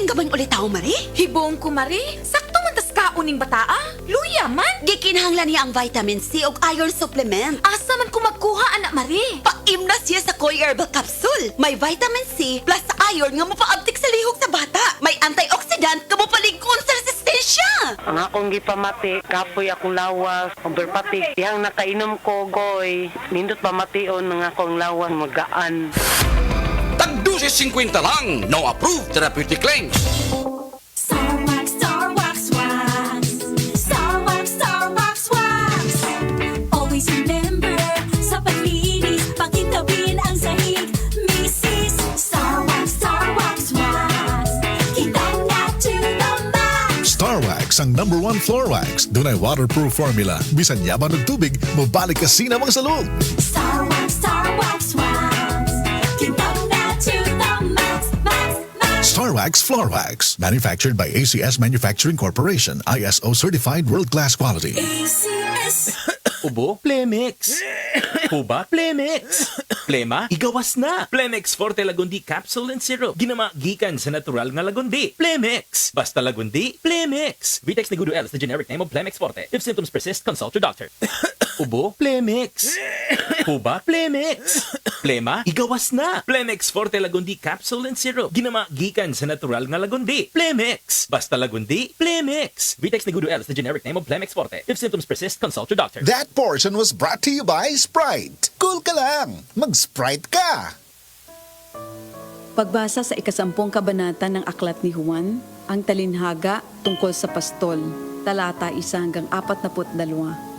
ka bang ulit tao, Mari? Hibong ko, Mari. Sakto man tas kauning bataa. Luya man. Gikinahanglan niya ang vitamin C o iron supplement. Asa man ko magkuha, anak Mari? Paimnas siya sa Koi Herbal Capsule. May vitamin C plus iron nga mapaabtik sa lihok sa bata. May antioxidant nga mapaligkon sa resistensya. Ang akong gipamati, kapoy akong lawas, overpatik. Yang nakainom ko, goy, nindot pamation ng akong lawas, magaan. Tag 12.50 lang. No approved therapeutic claims. Star Wax Wax. Star Wax Wax. Always remember, sa paglinis, pakitawin ang sahig. Mrs. Star Wax Wax. Kitang na to the max. Star Wax ang #1 floor wax. Dunay waterproof formula. Bisan yaman ng tubig, mabalik ka sinamang salud. Star Wax Wax. Kitang na to the max, max, max. Star Wax floor wax. Manufactured by ACS Manufacturing Corporation. ISO certified world-class quality. ACS. Ubo, Plemix. Huba, Plemix. Plema, igawas na. Plemix Forte Lagundi Capsule and Syrup. Ginama gikan sa natural nga lagundi. Plemix. Basta lagundi, Plemix. Vitex Negudo L is the generic name of Plemix Forte. If symptoms persist, consult your doctor. Ubo, Plemix. Huba, Plemix. Plema, igawas na. Plemix Forte Lagundi Capsule and Syrup. Ginama gikan sa natural nga lagundi. Plemix. Basta lagundi, Plemix. Vitex Negudo L is the generic name of Plemix Forte. If symptoms persist, consult your doctor. That portion was brought to you by Sprite. Cool ka lang. Mag-Sprite ka. Pagbasa sa 10 kabanata ng Aklat ni Juan, ang talinhaga tungkol sa pastol, talata 1-42.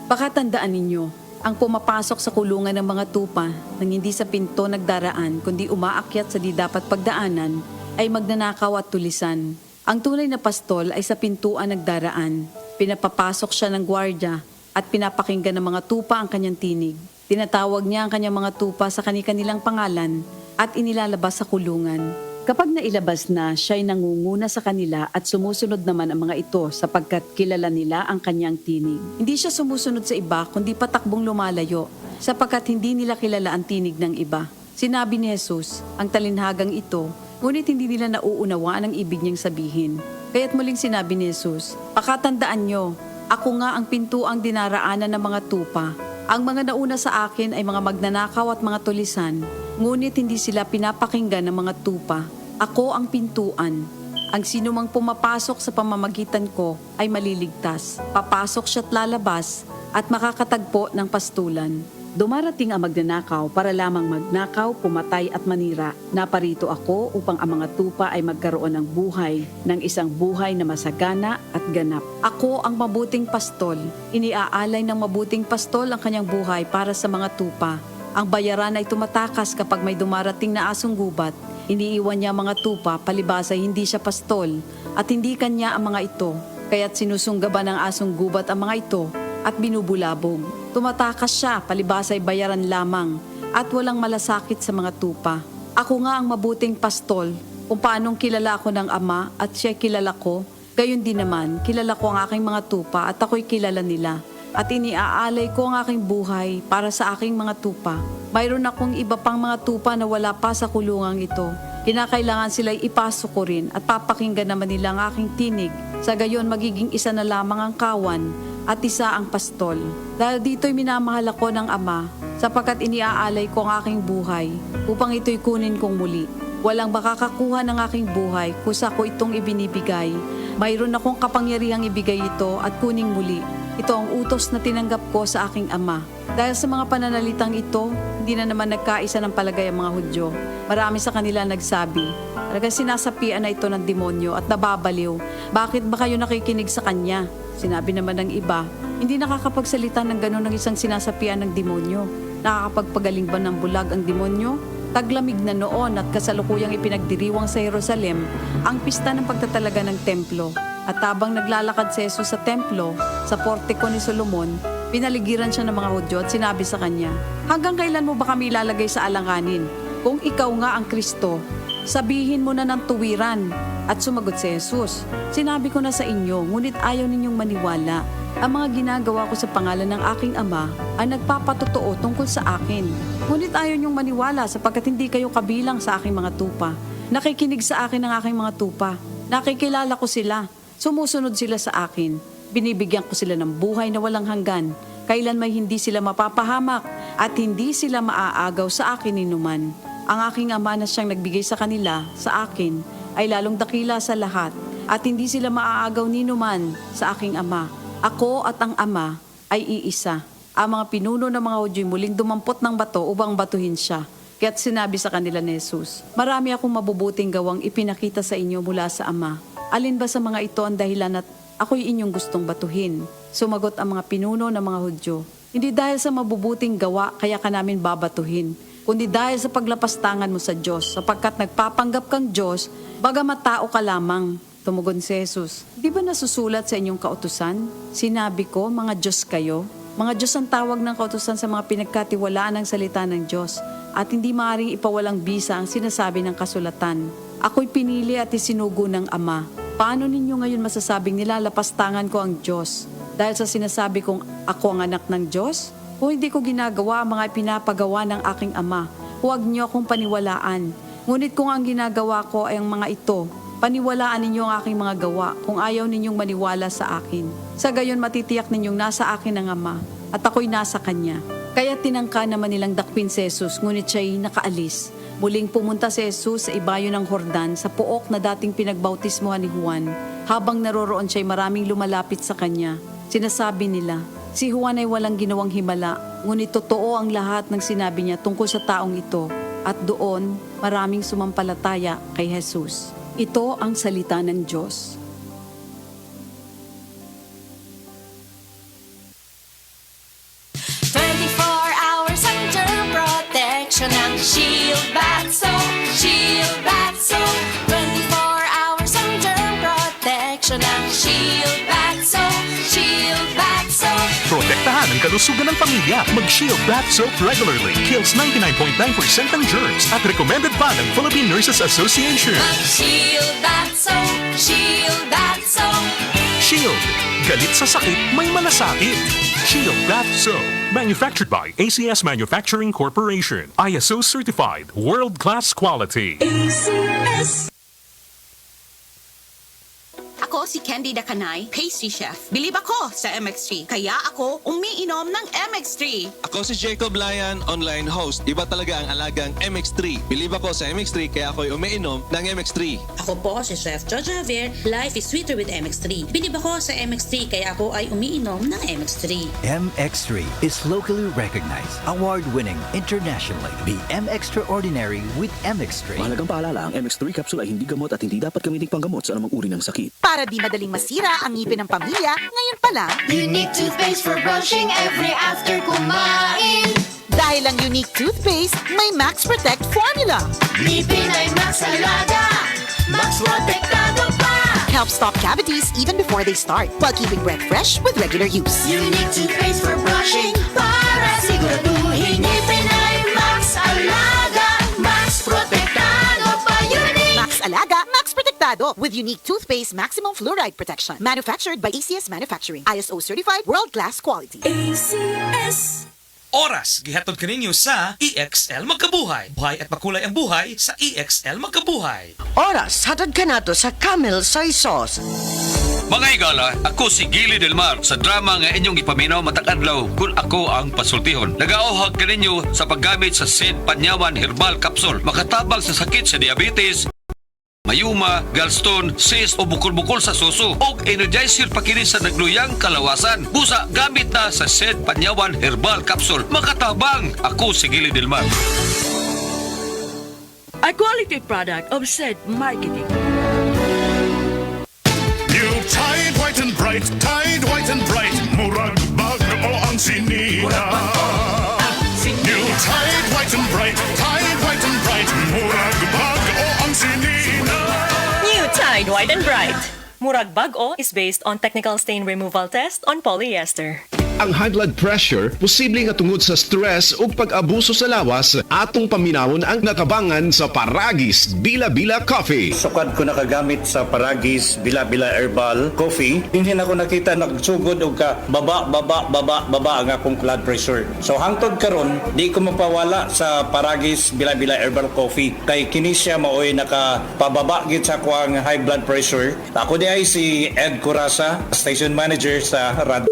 Pakatandaan ninyo, ang pumapasok sa kulungan ng mga tupa nang hindi sa pinto nagdaraan kundi umaakyat sa di dapat pagdaanan ay magnanakaw at tulisan. Ang tunay na pastol ay sa pintuan nagdaraan. Pinapapasok siya ng gwardya at pinapakinggan ng mga tupa ang kanyang tinig. Tinatawag niya ang kanyang mga tupa sa kanilang pangalan at inilalabas sa kulungan. Kapag nailabas na, siya'y nangunguna sa kanila at sumusunod naman ang mga ito sapagkat kilala nila ang kanyang tinig. Hindi siya sumusunod sa iba kundi patakbong lumalayo sapagkat hindi nila kilala ang tinig ng iba. Sinabi ni Jesus, ang talinhagang ito, ngunit hindi nila nauunawaan ang ibig niyang sabihin. Kaya't muling sinabi ni Jesus, pakatandaan niyo, ako nga ang pintuang dinaraanan ng mga tupa. Ang mga nauna sa akin ay mga magnanakaw at mga tulisan, ngunit hindi sila pinapakinggan ng mga tupa. Ako ang pintuan. Ang sinumang pumapasok sa pamamagitan ko ay maliligtas. Papasok siya't lalabas at makakatagpo ng pastulan. Dumarating ang magnanakaw para lamang magnakaw, pumatay at manira. Naparito ako upang ang mga tupa ay magkaroon ng buhay, ng isang buhay na masagana at ganap. Ako ang mabuting pastol. Iniaalay ng mabuting pastol ang kanyang buhay para sa mga tupa. Ang bayaran ay tumatakas kapag may dumarating na asong gubat. Iniiwan niya ang mga tupa, palibas ay hindi siya pastol at hindi kanya ang mga ito. Kaya't sinusunggaban ng asong gubat ang mga ito at binubulabog. Tumatakas siya, palibas ay bayaran lamang at walang malasakit sa mga tupa. Ako nga ang mabuting pastol, kung paanong kilala ko ng Ama at siya kilala ko, gayon din naman, kilala ko ang aking mga tupa at ako'y kilala nila. At iniaalay ko ang aking buhay para sa aking mga tupa. Mayroon akong iba pang mga tupa na wala pa sa kulungang ito. Kinakailangan sila'y ipasok ko rin at papakinggan naman nila ang aking tinig. Sa gayon magiging isa na lamang ang kawan at isa ang pastol. Dahil dito'y minamahal ako ng Ama, sapagkat iniaalay ko ang aking buhay, upang ito'y kunin kong muli. Walang makakakuha ng aking buhay, kusa ko itong ibinibigay. Mayroon akong kapangyarihang ibigay ito at kuning muli. Ito ang utos na tinanggap ko sa aking Ama. Dahil sa mga pananalitang ito, hindi na naman nagkaisa ng palagay ang mga Hudyo. Marami sa kanila nagsabi, talagang sinasapian na ito ng demonyo at nababaliw. Bakit ba kayo nakikinig sa kanya? Sinabi naman ng iba, hindi nakakapagsalita ng gano'n ng isang sinasapian ng demonyo. Nakakapagpagaling ba ng bulag ang demonyo? Taglamig na noon at kasalukuyang ipinagdiriwang sa Jerusalem ang pista ng pagtatalaga ng templo. At habang naglalakad si Jesus sa templo, sa portiko ni Solomon, pinaligiran siya ng mga Hudyo at sinabi sa kanya, hanggang kailan mo ba kami ilalagay sa alanganin? Kung ikaw nga ang Kristo, sabihin mo na ng tuwiran. At sumagot si Jesus, sinabi ko na sa inyo, ngunit ayaw ninyong maniwala. Ang mga ginagawa ko sa pangalan ng aking Ama ay nagpapatotoo tungkol sa akin. Ngunit ayaw ninyong maniwala sapagkat hindi kayo kabilang sa aking mga tupa. Nakikinig sa akin ang aking mga tupa. Nakikilala ko sila. Sumusunod sila sa akin. Binibigyan ko sila ng buhay na walang hanggan. Kailan may hindi sila mapapahamak at hindi sila maaagaw sa akin ni numan. Ang aking ama na siyang nagbigay sa kanila, sa akin, ay lalong dakila sa lahat at hindi sila maaagaw ni numan sa aking ama. Ako at ang ama ay iisa. Ang mga pinuno ng mga Hudyo'y muling dumampot ng bato upang batuhin siya. Kaya't sinabi sa kanila ni Jesus, marami akong mabubuting gawang ipinakita sa inyo mula sa Ama. Alin ba sa mga ito ang dahilan at ako'y inyong gustong batuhin? Sumagot ang mga pinuno ng mga Hudyo, hindi dahil sa mabubuting gawa kaya ka namin babatuhin, kundi dahil sa paglapastangan mo sa Diyos, sapagkat nagpapanggap kang Diyos, bagamat tao ka lamang. Tumugon si Jesus, di ba nasusulat sa inyong kautusan? Sinabi ko, mga Diyos kayo. Mga Diyos ang tawag ng kautusan sa mga pinagkatiwalaan ng salita ng Diyos at hindi maaaring ipawalang bisa ang sinasabi ng kasulatan. Ako'y pinili at isinugo ng Ama. Paano ninyo ngayon masasabing nilalapastangan ko ang Diyos? Dahil sa sinasabi kong ako ang anak ng Diyos? Kung hindi ko ginagawa ang mga pinapagawa ng aking Ama, huwag niyo akong paniwalaan. Ngunit kung ang ginagawa ko ay ang mga ito, paniwalaan ninyo ang aking mga gawa kung ayaw ninyong maniwala sa akin. Sa gayon matitiyak ninyong nasa akin ang Ama at ako'y nasa Kanya. Kaya tinangka naman nilang dakpin si Jesus, ngunit siya'y nakaalis. Muling pumunta si Jesus sa ibayo ng Jordan sa pook na dating pinagbautismohan ni Juan. Habang naroroon siya'y maraming lumalapit sa Kanya. Sinasabi nila, si Juan ay walang ginawang himala, ngunit totoo ang lahat ng sinabi niya tungkol sa taong ito. At doon, maraming sumampalataya kay Jesus. Ito ang salita ng Diyos. Hours ang germ protection ng Shield Bath Soap. Shield Bath Soap. 24 hours ang germ protection ng Shield Bath Soap. Shield Bath Soap. Protektahan ang kalusugan ng pamilya. Mag-Shield Bath Soap regularly. Kills 99.9% ng germs at recommended pa ng Philippine Nurses Association. Mag-Shield Bath Soap. Shield Bath Soap. Shield. Galit sa sakit, may malasakit. Shield Bath Soap. Manufactured by ACS Manufacturing Corporation. ISO certified. World-class quality. Ako si Candida Canay, pastry chef. Bilib ako sa MX3, kaya ako umiinom ng MX3. Ako si Jacob Layan, online host. Iba talaga ang alagang MX3. Bilib ako sa MX3 kaya ako'y umiinom ng MX3. Ako po si Chef Jojo Javier. Life is sweeter with MX3. Bilib ako sa MX3 kaya ako ay umiinom ng MX3. MX3 is locally recognized, award-winning internationally. Be extraordinary with MX3. Mahalagang paalala, ang MX3 capsule ay hindi gamot at hindi dapat gamitin panggamot sa anumang uri ng sakit. Para di madaling masira ang ngipin ng pamilya, ngayon pa lang, Unique toothpaste for brushing every after kumain. dahil ang unique toothpaste, may Max Protect formula. Ngipin ay Max Alaga. Max Protektado pa. Help stop cavities even before they start, while keeping breath fresh with regular use. Unique toothpaste for brushing para siguraduhin ngipin ay Max Alaga. Max Protektado pa. Unique. Max Alaga, Max Protectado with unique toothpaste maximum fluoride protection. Manufactured by ACS Manufacturing. ISO certified, world-class quality. ACS. Oras, gihatod kaninyo sa EXL Magkabuhay. Buhay at makulay ang buhay sa EXL Magkabuhay. Oras, hatod ka nato sa Camel Soy Sauce. Mga higala, ako si Gili Del Mar sa drama nga inyong ipaminaw matag adlaw kung ako ang pasultihon. Nagaohag kaninyo sa paggamit sa Sid Panyawan Herbal Capsule. Makatabang sa sakit sa diabetes, mayuma, gallstone, cyst o bukol-bukol sa suso o energizer pa kini sa nagluyang kalawasan. Busa gamit na sa Sid Panyawan Herbal Capsule. Makatabang, ako si Gili Del Mar. A quality product of Sid Marketing. New Tide White and Bright, Tide White and Bright, murag bago ang sinina. New Tide White and Bright, Tide White and Bright, murag bago ang sinina. New Tide White and Bright. Murag Bag-O is based on technical stain removal test on polyester. Ang high blood pressure posible nga tungod sa stress ug pag-abuso sa lawas. Atong paminawon ang natabangan sa Paragis Bila-Bila Coffee. Sukad ko nakagamit sa Paragis Bila-Bila Herbal Coffee, hindi na ko nakita nagsugod og ka baba ang akong blood pressure. So hangtod karon di ko mapawala sa Paragis Bila-Bila Herbal Coffee kay kini siya maoy nakapababa gid sa kuang high blood pressure. Ako di ay si Ed Curasa, station manager sa Radyo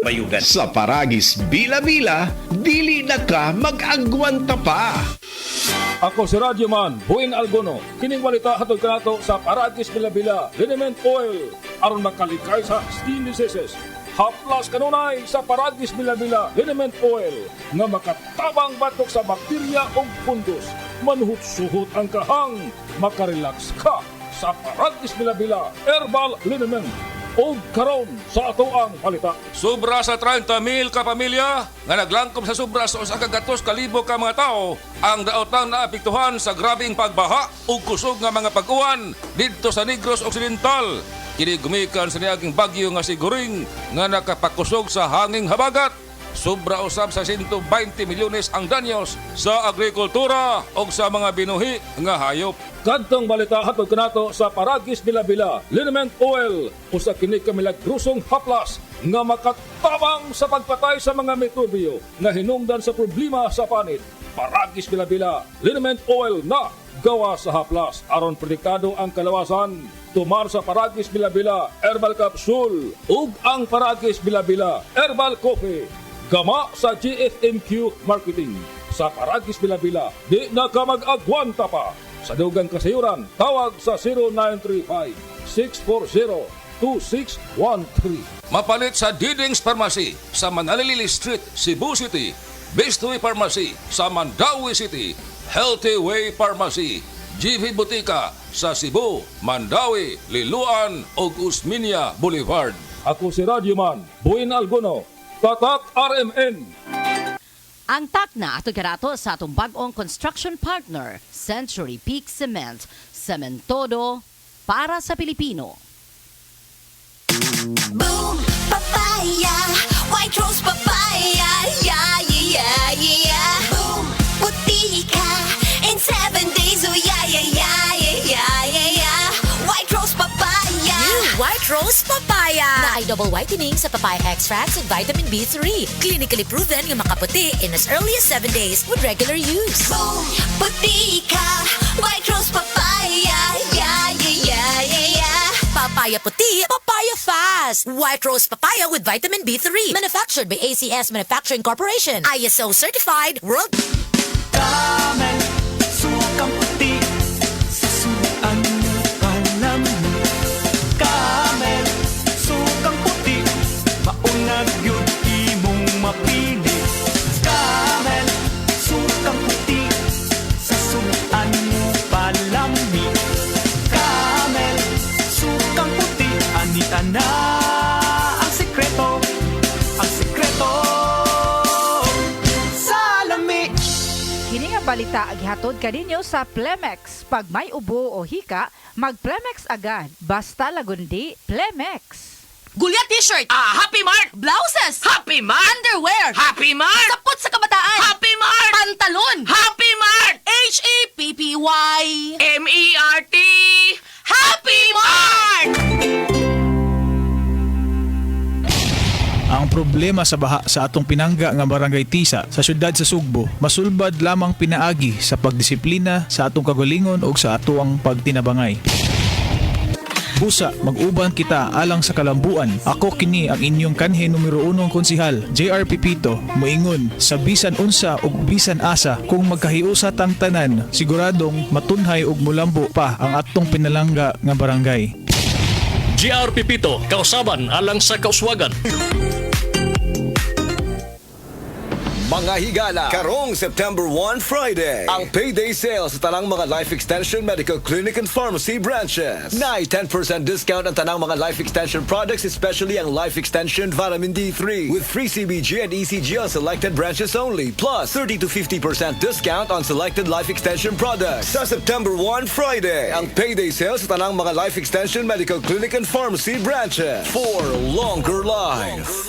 Bayugan. Sa Paragis Bila-Bila, dili na ka mag-agwanta pa. Ako si Radyoman, Buin Algono. Kining walita hatod kanato sa Paragis Bila-Bila, Liniment Oil, aron makalikay sa skin diseases. Haplas kanunay sa Paragis Bila-Bila, Liniment Oil, nga makatabang batok sa bakterya o fungus. Manuhot-suhot ang kahang, makarelax ka sa Paragis Bila-Bila, Herbal Liniment. O karon sa ato ang palita. Sobra sa 30,000 ka pamilya nga naglangkom sa sobra sa 1,200,000 ka mga tao ang daotang naapektuhan sa grabing pagbaha ug kusog nga mga pag-uwan didto sa Negros Occidental. Kini gumikan sa niaging bagyo nga si Goring nga nakapakusog sa hanging habagat. Sobra usab sa 120 milyones ang danyos sa agrikultura o sa mga binuhi nga hayop. Kadtong balita hatod kanato sa Paragis Bila-Bila, Liniment Oil, usa kini ka milagrosong haplas nga makatabang sa pagpatay sa mga mikrobyo nga hinungdan sa problema sa panit. Paragis Bila-Bila, Liniment Oil na gawa sa haplas aron protektado ang kalawasan. Tumar sa Paragis Bila-Bila Herbal Capsule ug ang Paragis Bila-Bila Herbal Coffee. Gama sa GFMQ Marketing. Sa Paragis Bila-Bila, di na ka mag-agwanta pa. Sa dugang kasayuran, tawag sa 0935-640-2613. Mapalit sa Diding's Pharmacy sa Manalili Street, Cebu City. Bestway Pharmacy sa Mandawi City. Healthy Way Pharmacy, GV Butika sa Cebu, Mandawi, Liloan o Usminia Boulevard. Ako si Radyoman, Buin Algono, Tatak RMN. Ang takna ato garato sa atong bag-ong construction partner, Century Peak Cement, Cementodo para sa Pilipino. Boom! Papaya! White rose papaya! Yeah, yeah, yeah! Boom! Puti ka! In 7 days, oh yeah, yeah, yeah, yeah, yeah, yeah! White rose papaya! New White Rose Papaya! Na ay double whitening sa papaya extracts and vitamin B3. Clinically proven nga makaputi in as early as 7 days with regular use. Boom! Puti ka! White rose papaya! Yeah, yeah, yeah, yeah, yeah! Papaya puti, papaya fast. White Rose Papaya with vitamin B3. Manufactured by ACS Manufacturing Corporation. ISO certified world. Camel, sukang puti, susuan mo kalam. Camel, sukang puti, maunag yun imong mapili. Camel, sukang puti, susuan mo palami. Camel, sukang puti, anita na ang sekreto, sa lami. Kini nga balita agihatod kaninyo sa Plemex. Pag may ubo o hika, mag-Plemex agad. Basta lagundi, Plemex. Gulya t-shirt. Happy Mart. Blouses. Happy Mart. Underwear. Happy Mart. Sapot sa kabataan. Happy Mart. Pantalon. Happy Mart. HAPPY. MERT. Happy Mart. Ang problema sa baha sa atong pinangga nga barangay Tisa sa syudad sa Sugbo, masulbad lamang pinaagi sa pagdisiplina sa atong kagalingon ug sa atuang pagtinabangay. Busa, mag-uban kita alang sa kalambuan. Ako kini ang inyong kanhe numero 1 konsihal, JR Pipito, moingon sa bisan unsa ug bisan asa kung magkahiusa tang tanan, siguradong matunhay ug mulambo pa ang atong pinalangga nga barangay. JR Pipito, kausaban alang sa kauswagan. Mga higala, karong September 1 Friday, ang payday sale sa tanang mga Life Extension Medical Clinic and Pharmacy branches. Nay 10% discount ang tanang mga Life Extension products, especially ang Life Extension Vitamin D3 with free CBG and ECG on selected branches only, plus 30 to 50% discount on selected Life Extension products. Sa September 1 Friday, ang payday sale sa tanang mga Life Extension Medical Clinic and Pharmacy branches for longer life.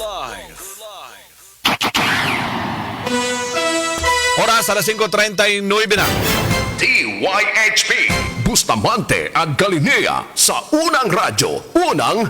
oras, alas 5:39 na. DYHP Bustamante at Galilea sa unang radyo, unang